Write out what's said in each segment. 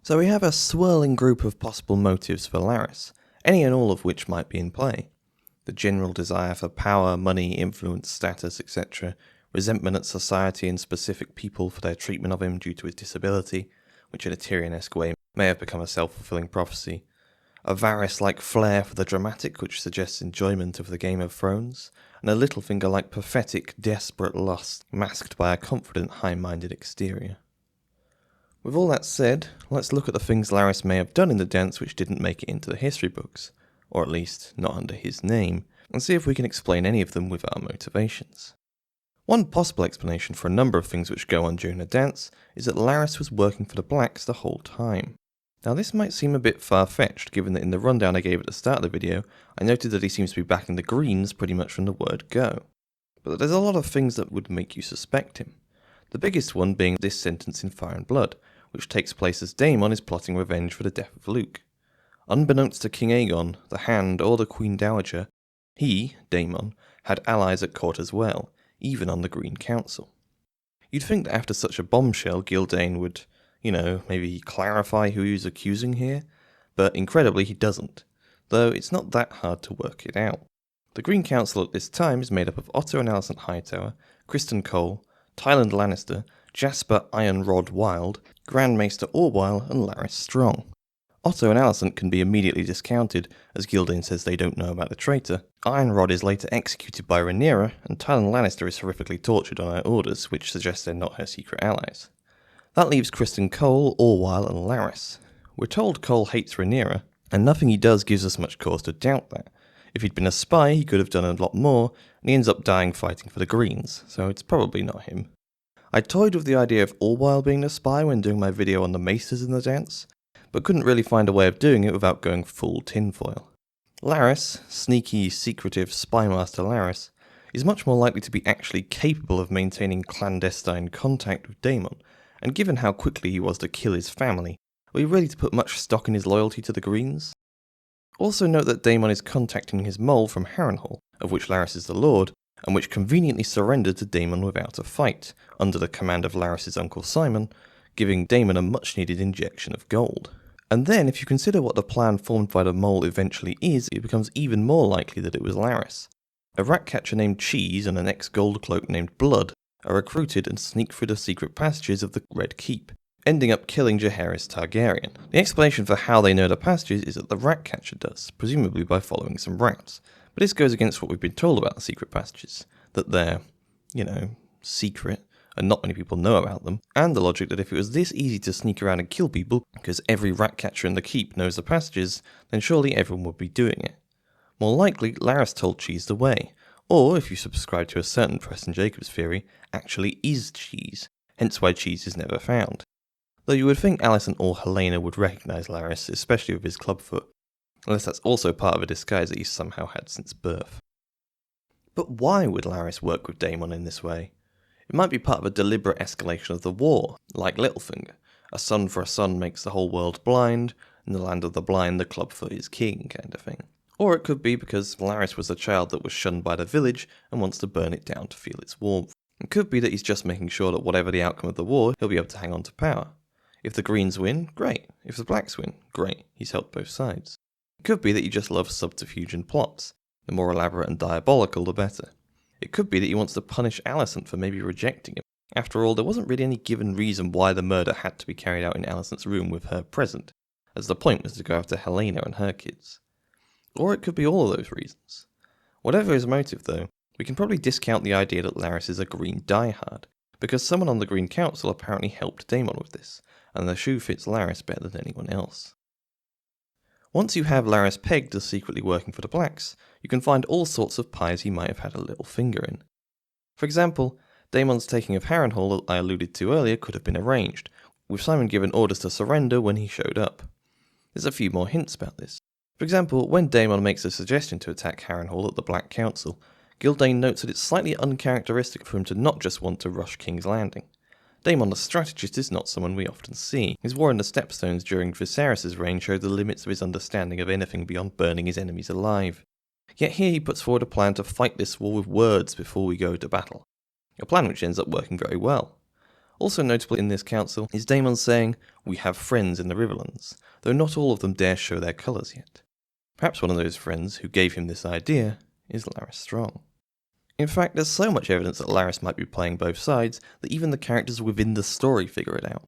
So we have a swirling group of possible motives for Larys, any and all of which might be in play. The general desire for power, money, influence, status, etc., resentment at society and specific people for their treatment of him due to his disability, which in a Tyrion-esque way may have become a self-fulfilling prophecy, a Varys-like flair for the dramatic which suggests enjoyment of the Game of Thrones, and a Littlefinger-like pathetic, desperate lust masked by a confident, high-minded exterior. With all that said, let's look at the things Larys may have done in the dance which didn't make it into the history books, or at least not under his name, and see if we can explain any of them with our motivations. One possible explanation for a number of things which go on during the dance is that Larys was working for the Blacks the whole time. Now this might seem a bit far-fetched, given that in the rundown I gave at the start of the video, I noted that he seems to be backing the Greens pretty much from the word go. But there's a lot of things that would make you suspect him. The biggest one being this sentence in Fire and Blood, which takes place as Daemon is plotting revenge for the death of Luke. Unbeknownst to King Aegon, the Hand, or the Queen Dowager, he, Daemon, had allies at court as well, even on the Green Council. You'd think that after such a bombshell, Gildain would, maybe clarify who he was accusing here, but incredibly he doesn't, though it's not that hard to work it out. The Green Council at this time is made up of Otto and Alicent Hightower, Criston Cole, Tywin Lannister, Jasper Ironrod Wild, Grand Maester Orwyle, and Larys Strong. Otto and Alicent can be immediately discounted, as Gildain says they don't know about the traitor. Ironrod is later executed by Rhaenyra, and Tywin Lannister is horrifically tortured on her orders, which suggests they're not her secret allies. That leaves Criston Cole, Orwyle, and Larys. We're told Cole hates Rhaenyra, and nothing he does gives us much cause to doubt that. If he'd been a spy, he could have done a lot more, and he ends up dying fighting for the Greens, so it's probably not him. I toyed with the idea of Orwyle being the spy when doing my video on the maesters in the dance, but couldn't really find a way of doing it without going full tinfoil. Larys, sneaky, secretive spymaster Larys, is much more likely to be actually capable of maintaining clandestine contact with Daemon, and given how quickly he was to kill his family, are we ready to put much stock in his loyalty to the Greens? Also note that Daemon is contacting his mole from Harrenhal, of which Larys is the lord, and which conveniently surrendered to Daemon without a fight, under the command of Larys' uncle Simon, giving Daemon a much-needed injection of gold. And then, if you consider what the plan formed by the mole eventually is, it becomes even more likely that it was Larys. A rat-catcher named Cheese and an ex-gold cloak named Blood are recruited and sneak through the secret passages of the Red Keep, ending up killing Jaehaerys Targaryen. The explanation for how they know the passages is that the rat-catcher does, presumably by following some rats. But this goes against what we've been told about the secret passages, that they're, secret, and not many people know about them, and the logic that if it was this easy to sneak around and kill people, because every rat-catcher in the keep knows the passages, then surely everyone would be doing it. More likely, Larys told Cheese the way, or, if you subscribe to a certain Preston Jacobs theory, actually is Cheese, hence why Cheese is never found. Though you would think Alicent or Helena would recognise Larys, especially with his clubfoot, unless that's also part of a disguise that he's somehow had since birth. But why would Larys work with Daemon in this way? It might be part of a deliberate escalation of the war, like Littlefinger. A son for a son makes the whole world blind, in the land of the blind the clubfoot is king kind of thing. Or it could be because Larys was a child that was shunned by the village and wants to burn it down to feel its warmth. It could be that he's just making sure that whatever the outcome of the war, he'll be able to hang on to power. If the Greens win, great. If the Blacks win, great. He's helped both sides. It could be that he just loves subterfuge and plots. The more elaborate and diabolical, the better. It could be that he wants to punish Alicent for maybe rejecting him. After all, there wasn't really any given reason why the murder had to be carried out in Alicent's room with her present, as the point was to go after Helena and her kids. Or it could be all of those reasons. Whatever his motive, though, we can probably discount the idea that Larys is a Green diehard, because someone on the Green Council apparently helped Daemon with this, and the shoe fits Larys better than anyone else. Once you have Larys pegged as secretly working for the Blacks, you can find all sorts of pies he might have had a little finger in. For example, Daemon's taking of Harrenhal that I alluded to earlier could have been arranged, with Simon given orders to surrender when he showed up. There's a few more hints about this. For example, when Daemon makes a suggestion to attack Harrenhal at the Black Council, Gildain notes that it's slightly uncharacteristic for him to not just want to rush King's Landing. Daemon the strategist is not someone we often see. His war in the Stepstones during Viserys' reign showed the limits of his understanding of anything beyond burning his enemies alive. Yet here he puts forward a plan to fight this war with words before we go to battle. A plan which ends up working very well. Also notable in this council is Daemon saying, "We have friends in the Riverlands," though not all of them dare show their colours yet. Perhaps one of those friends who gave him this idea is Larys Strong. In fact, there's so much evidence that Larys might be playing both sides that even the characters within the story figure it out.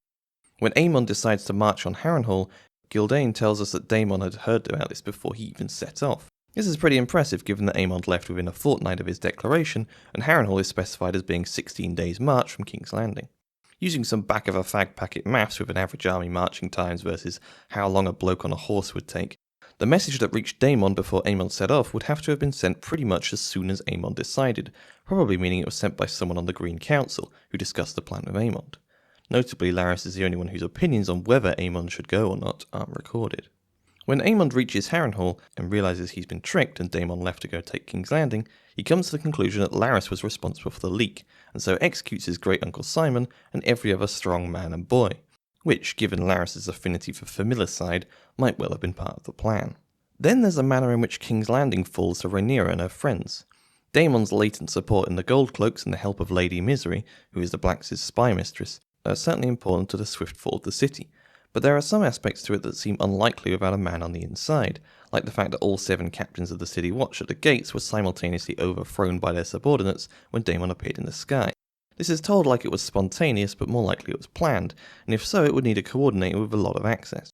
When Aemon decides to march on Harrenhal, Gyldayn tells us that Daemon had heard about this before he even set off. This is pretty impressive given that Aemon left within a fortnight of his declaration, and Harrenhal is specified as being 16 days' march from King's Landing. Using some back-of-a-fag packet maths with an average army marching times versus how long a bloke on a horse would take, the message that reached Daemon before Aemon set off would have to have been sent pretty much as soon as Aemon decided, probably meaning it was sent by someone on the Green Council who discussed the plan with Aemon. Notably, Larys is the only one whose opinions on whether Aemon should go or not aren't recorded. When Aemon reaches Harrenhal and realises he's been tricked and Daemon left to go take King's Landing, he comes to the conclusion that Larys was responsible for the leak, and so executes his great uncle Simon and every other strong man and boy, which, given Larys' affinity for familicide, might well have been part of the plan. Then there's the manner in which King's Landing falls to Rhaenyra and her friends. Daemon's latent support in the Gold Cloaks and the help of Lady Misery, who is the Blacks' spy mistress, are certainly important to the swift fall of the city, but there are some aspects to it that seem unlikely without a man on the inside, like the fact that all 7 captains of the city watch at the gates were simultaneously overthrown by their subordinates when Daemon appeared in the sky. This is told like it was spontaneous, but more likely it was planned, and if so, it would need a coordinator with a lot of access.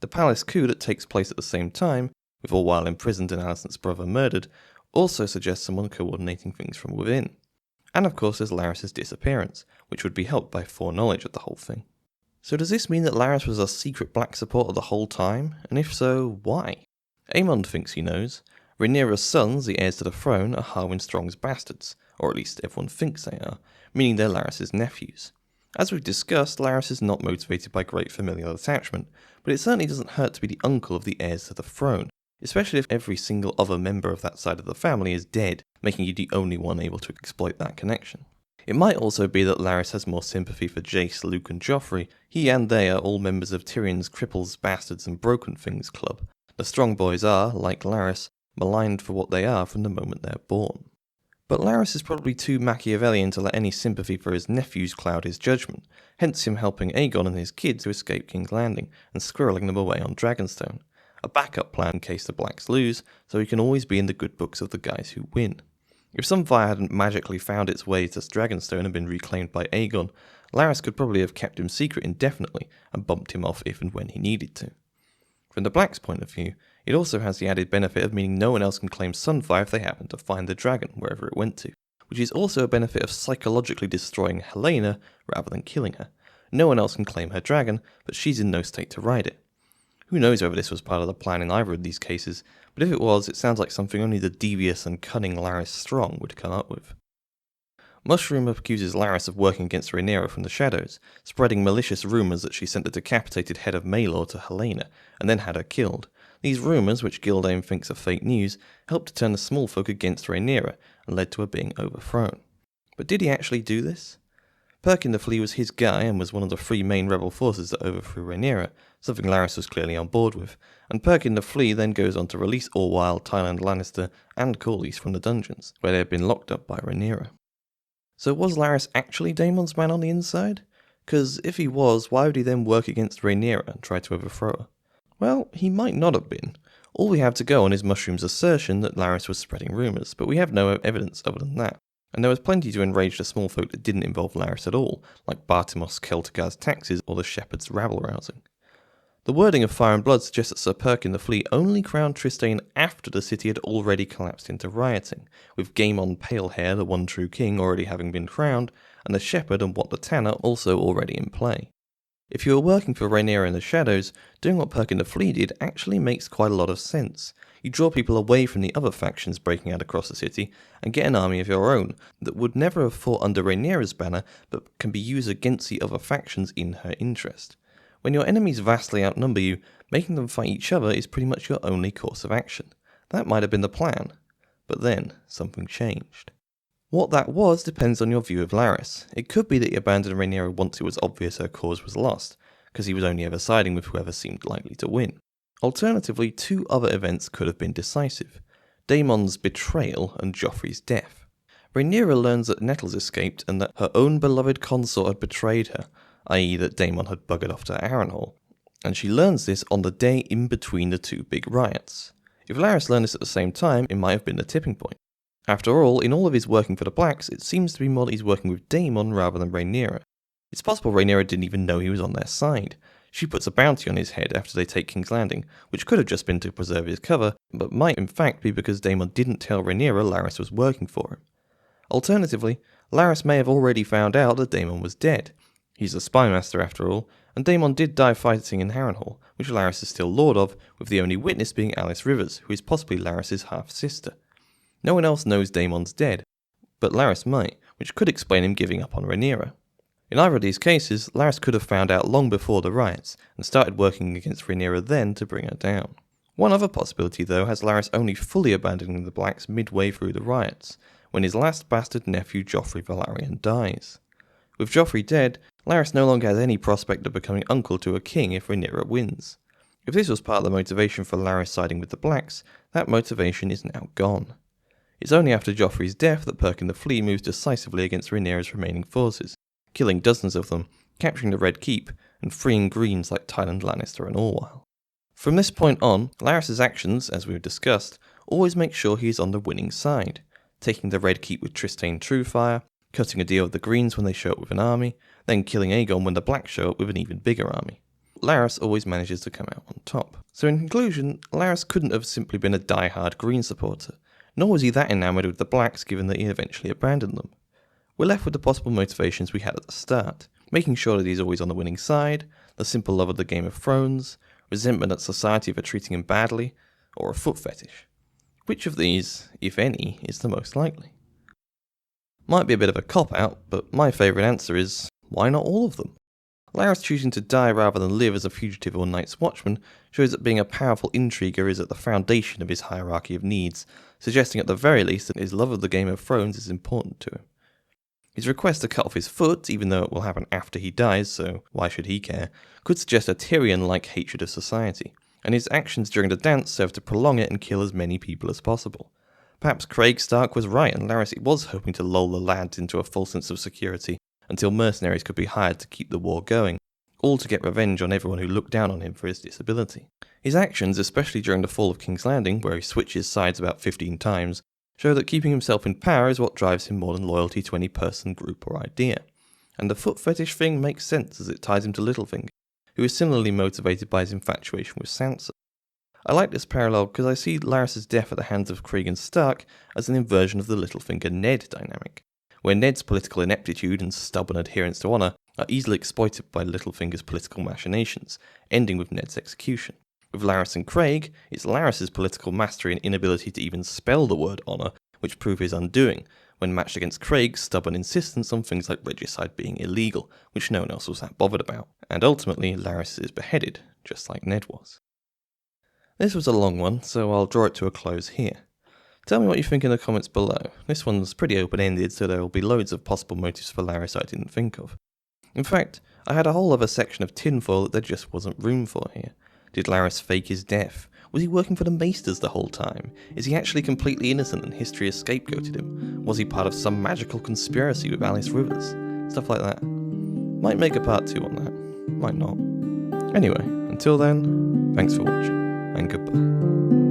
The palace coup that takes place at the same time, with all while imprisoned and Alicent's brother murdered, also suggests someone coordinating things from within. And of course there's Larys' disappearance, which would be helped by foreknowledge of the whole thing. So does this mean that Larys was a secret black supporter the whole time? And if so, why? Aemon thinks he knows. Rhaenyra's sons, the heirs to the throne, are Harwin Strong's bastards, or at least everyone thinks they are, meaning they're Larys' nephews. As we've discussed, Larys is not motivated by great familial attachment, but it certainly doesn't hurt to be the uncle of the heirs to the throne, especially if every single other member of that side of the family is dead, making you the only one able to exploit that connection. It might also be that Larys has more sympathy for Jace, Luke and Joffrey. He and they are all members of Tyrion's Cripples, Bastards and Broken Things club. The strong boys are, like Larys, maligned for what they are from the moment they're born. But Larys is probably too Machiavellian to let any sympathy for his nephews cloud his judgment, hence him helping Aegon and his kids to escape King's Landing and squirreling them away on Dragonstone. A backup plan in case the Blacks lose, so he can always be in the good books of the guys who win. If some fire hadn't magically found its way to Dragonstone and been reclaimed by Aegon, Larys could probably have kept him secret indefinitely and bumped him off if and when he needed to. From the Blacks' point of view, it also has the added benefit of meaning no one else can claim Sunfire if they happen to find the dragon wherever it went to, which is also a benefit of psychologically destroying Helena rather than killing her. No one else can claim her dragon, but she's in no state to ride it. Who knows whether this was part of the plan in either of these cases, but if it was, it sounds like something only the devious and cunning Larys Strong would come up with. Mushroom accuses Larys of working against Rhaenyra from the shadows, spreading malicious rumours that she sent the decapitated head of Maelor to Helena, and then had her killed. These rumours, which Gyldayn thinks are fake news, helped to turn the small folk against Rhaenyra, and led to her being overthrown. But did he actually do this? Perkin the Flea was his guy and was one of the 3 main rebel forces that overthrew Rhaenyra, something Larys was clearly on board with, and Perkin the Flea then goes on to release Orwyle, Tywin Lannister and Corlys from the dungeons, where they had been locked up by Rhaenyra. So was Larys actually Daemon's man on the inside? Because if he was, why would he then work against Rhaenyra and try to overthrow her? Well, he might not have been. All we have to go on is Mushroom's assertion that Larys was spreading rumours, but we have no evidence other than that. And there was plenty to enrage the small folk that didn't involve Larys at all, like Bartimos Celtigar's taxes or the Shepherd's rabble-rousing. The wording of Fire and Blood suggests that Sir Perkin the Flea only crowned Trystane after the city had already collapsed into rioting, with Gaemon Palehair, the one true king, already having been crowned, and the Shepherd and Wat the Tanner also already in play. If you are working for Rhaenyra in the shadows, doing what Perkin the Flea did actually makes quite a lot of sense. You draw people away from the other factions breaking out across the city, and get an army of your own that would never have fought under Rhaenyra's banner, but can be used against the other factions in her interest. When your enemies vastly outnumber you, making them fight each other is pretty much your only course of action. That might have been the plan, but then something changed. What that was depends on your view of Larys. It could be that he abandoned Rhaenyra once it was obvious her cause was lost, because he was only ever siding with whoever seemed likely to win. Alternatively, 2 other events could have been decisive: Daemon's betrayal and Joffrey's death. Rhaenyra learns that Nettles escaped and that her own beloved consort had betrayed her, i.e. that Daemon had buggered off to Harrenhal, and she learns this on the day in between the two big riots. If Larys learned this at the same time, it might have been the tipping point. After all, in all of his working for the Blacks, it seems to be more that he's working with Daemon rather than Rhaenyra. It's possible Rhaenyra didn't even know he was on their side. She puts a bounty on his head after they take King's Landing, which could have just been to preserve his cover, but might in fact be because Daemon didn't tell Rhaenyra Larys was working for him. Alternatively, Larys may have already found out that Daemon was dead. He's a spymaster after all, and Daemon did die fighting in Harrenhal, which Larys is still lord of, with the only witness being Alice Rivers, who is possibly Larys' half-sister. No one else knows Daemon's dead, but Larys might, which could explain him giving up on Rhaenyra. In either of these cases, Larys could have found out long before the riots, and started working against Rhaenyra then to bring her down. One other possibility though has Larys only fully abandoning the Blacks midway through the riots, when his last bastard nephew Joffrey Velaryon dies. With Joffrey dead, Larys no longer has any prospect of becoming uncle to a king if Rhaenyra wins. If this was part of the motivation for Larys siding with the Blacks, that motivation is now gone. It's only after Joffrey's death that Perkin the Flea moves decisively against Rhaenyra's remaining forces, killing dozens of them, capturing the Red Keep, and freeing Greens like Tywin Lannister and Orwell. From this point on, Larys' actions, as we've discussed, always make sure he is on the winning side, taking the Red Keep with Trystane Truefire, cutting a deal with the Greens when they show up with an army, then killing Aegon when the Blacks show up with an even bigger army. Larys always manages to come out on top. So in conclusion, Larys couldn't have simply been a die-hard Green supporter, nor was he that enamoured with the Blacks given that he eventually abandoned them. We're left with the possible motivations we had at the start, making sure that he's always on the winning side, the simple love of the Game of Thrones, resentment at society for treating him badly, or a foot fetish. Which of these, if any, is the most likely? Might be a bit of a cop-out, but my favourite answer is, why not all of them? Larys choosing to die rather than live as a fugitive or Night's Watchman shows that being a powerful intriguer is at the foundation of his hierarchy of needs, suggesting at the very least that his love of the Game of Thrones is important to him. His request to cut off his foot, even though it will happen after he dies, so why should he care, could suggest a Tyrion-like hatred of society, and his actions during the dance serve to prolong it and kill as many people as possible. Perhaps Craig Stark was right and Larys was hoping to lull the lads into a false sense of security until mercenaries could be hired to keep the war going, all to get revenge on everyone who looked down on him for his disability. His actions, especially during the fall of King's Landing, where he switches sides about 15 times, show that keeping himself in power is what drives him more than loyalty to any person, group or idea. And the foot fetish thing makes sense as it ties him to Littlefinger, who is similarly motivated by his infatuation with Sansa. I like this parallel because I see Larys' death at the hands of Krieg and Stark as an inversion of the Littlefinger-Ned dynamic, where Ned's political ineptitude and stubborn adherence to honour are easily exploited by Littlefinger's political machinations, ending with Ned's execution. With Larys and Craig, it's Larys' political mastery and inability to even spell the word honour which prove his undoing, when matched against Craig's stubborn insistence on things like regicide being illegal, which no one else was that bothered about. And ultimately, Larys is beheaded, just like Ned was. This was a long one, so I'll draw it to a close here. Tell me what you think in the comments below. This one's pretty open-ended, so there will be loads of possible motives for Larys I didn't think of. In fact, I had a whole other section of tinfoil that there just wasn't room for here. Did Larys fake his death? Was he working for the Maesters the whole time? Is he actually completely innocent and history has scapegoated him? Was he part of some magical conspiracy with Alice Rivers? Stuff like that. Might make a part 2 on that. Might not. Anyway, until then, thanks for watching, and goodbye.